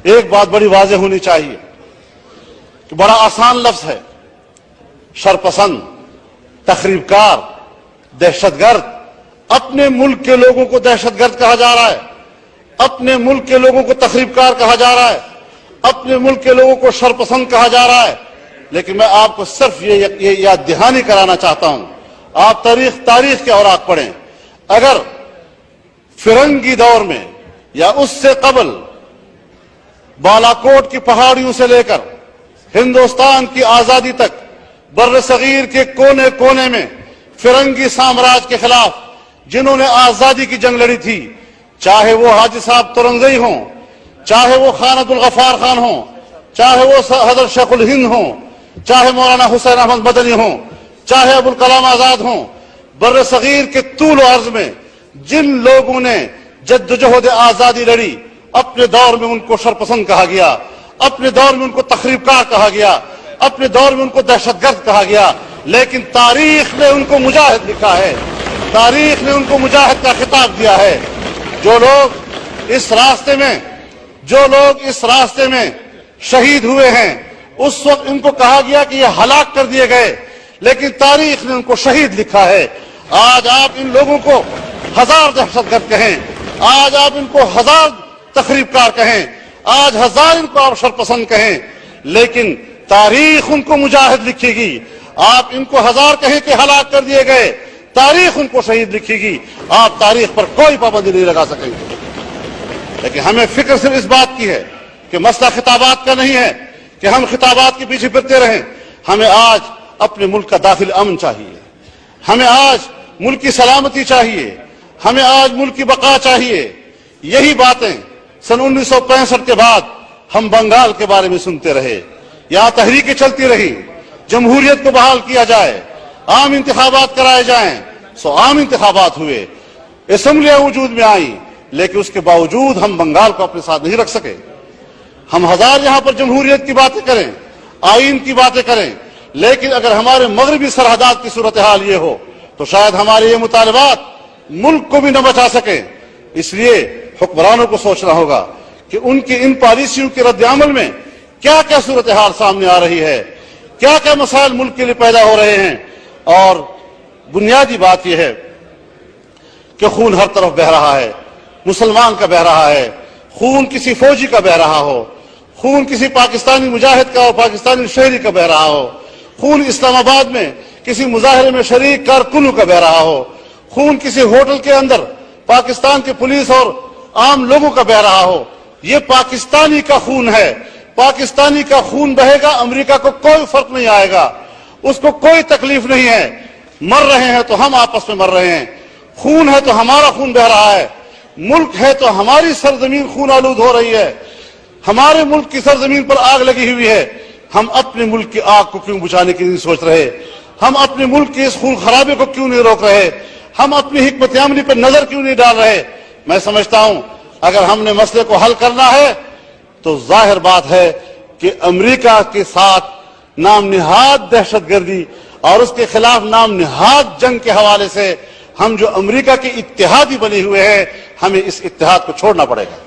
ایک بات بڑی واضح ہونی چاہیے کہ بڑا آسان لفظ ہے شرپسند، تخریب کار، دہشت گرد۔ اپنے ملک کے لوگوں کو دہشت گرد کہا جا رہا ہے، اپنے ملک کے لوگوں کو تخریب کار کہا جا رہا ہے، اپنے ملک کے لوگوں کو شرپسند کہا جا رہا ہے۔ لیکن میں آپ کو صرف یہ یاد دہانی کرانا چاہتا ہوں، آپ تاریخ کے اوراق پڑھیں۔ اگر فرنگی دور میں یا اس سے قبل بالاکوٹ کی پہاڑیوں سے لے کر ہندوستان کی آزادی تک بر صغیر کے کونے کونے میں فرنگی سامراج کے خلاف جنہوں نے آزادی کی جنگ لڑی تھی، چاہے وہ حاجی صاحب ترنگزئی ہوں، چاہے وہ خان عبد الغفار خان ہوں، چاہے وہ حضرت شیخ الہند ہوں، چاہے مولانا حسین احمد مدنی ہوں، چاہے ابوالکلام آزاد ہوں، بر صغیر کے طول و عرض میں جن لوگوں نے جدوجہد آزادی لڑی، اپنے دور میں ان کو شرپسند کہا گیا، اپنے دور میں ان کو تخریب کار کہا گیا، اپنے دور میں ان کو دہشت گرد کہا گیا۔ لیکن تاریخ نے ان کو مجاہد لکھا ہے، تاریخ نے ان کو مجاہد کا خطاب دیا ہے۔ جو لوگ اس راستے میں شہید ہوئے ہیں، اس وقت ان کو کہا گیا کہ یہ ہلاک کر دیے گئے، لیکن تاریخ نے ان کو شہید لکھا ہے۔ آج آپ ان لوگوں کو ہزار دہشت گرد کہیں، آج آپ ان کو ہزار تخریب کار کہیں، آج ہزار ان کو آپ شرپسند کہیں، لیکن تاریخ ان کو مجاہد لکھے گی۔ آپ ان کو ہزار کہیں کہ ہلاک کر دیے گئے، تاریخ ان کو شہید لکھے گی۔ آپ تاریخ پر کوئی پابندی نہیں لگا سکیں گے۔ لیکن ہمیں فکر صرف اس بات کی ہے کہ مسئلہ خطابات کا نہیں ہے کہ ہم خطابات کے پیچھے پھرتے رہیں۔ ہمیں آج اپنے ملک کا داخل امن چاہیے، ہمیں آج ملک کی سلامتی چاہیے، ہمیں آج ملک کی بقا چاہیے۔ یہی باتیں سن 1965 کے بعد ہم بنگال کے بارے میں سنتے رہے، یہاں تحریکیں چلتی رہی، جمہوریت کو بحال کیا جائے، عام انتخابات کرائے جائیں، عام انتخابات ہوئے، اسمبلیاں وجود میں آئیں، لیکن اس کے باوجود ہم بنگال کو اپنے ساتھ نہیں رکھ سکے۔ ہم ہزار یہاں پر جمہوریت کی باتیں کریں، آئین کی باتیں کریں، لیکن اگر ہمارے مغربی سرحدات کی صورتحال یہ ہو تو شاید ہمارے یہ مطالبات ملک کو بھی نہ بچا سکیں۔ اس لیے حکمرانوں کو سوچنا ہوگا کہ ان کی ان پالیسیوں کے رد عمل میں کیا کیا صورتحال سامنے آ رہی ہے، کیا کیا مسائل ملک کے لیے پیدا ہو رہے ہیں۔ اور بنیادی بات یہ ہے کہ خون ہر طرف بہہ رہا ہے، مسلمان کا بہہ رہا ہے، خون کسی فوجی کا بہہ رہا ہو، خون کسی پاکستانی مجاہد کا اور پاکستانی شہری کا بہہ رہا ہو، خون اسلام آباد میں کسی مظاہرے میں شریک کارکنوں کا بہہ رہا ہو، خون کسی ہوٹل کے اندر پاکستان کے پولیس اور عام لوگوں کا بہہ رہا ہو۔ یہ پاکستانی کا خون ہے، پاکستانی کا خون بہے گا، امریکہ کو کوئی فرق نہیں آئے گا، اس کو کوئی تکلیف نہیں ہے۔ مر رہے ہیں تو ہم آپس میں مر رہے ہیں، خون ہے تو ہمارا خون بہ رہا ہے، ملک ہے تو ہماری سرزمین خون آلود ہو رہی ہے، ہمارے ملک کی سرزمین پر آگ لگی ہوئی ہے۔ ہم اپنے ملک کی آگ کو کیوں بجھانے کی نہیں سوچ رہے؟ ہم اپنے ملک کے اس خون خرابے کو کیوں نہیں روک رہے؟ ہم اپنی حکمت عملی پر نظر کیوں نہیں ڈال رہے؟ میں سمجھتا ہوں اگر ہم نے مسئلے کو حل کرنا ہے تو ظاہر بات ہے کہ امریکہ کے ساتھ نام نہاد دہشت گردی اور اس کے خلاف نام نہاد جنگ کے حوالے سے ہم جو امریکہ کے اتحادی بنے ہوئے ہیں، ہمیں اس اتحاد کو چھوڑنا پڑے گا۔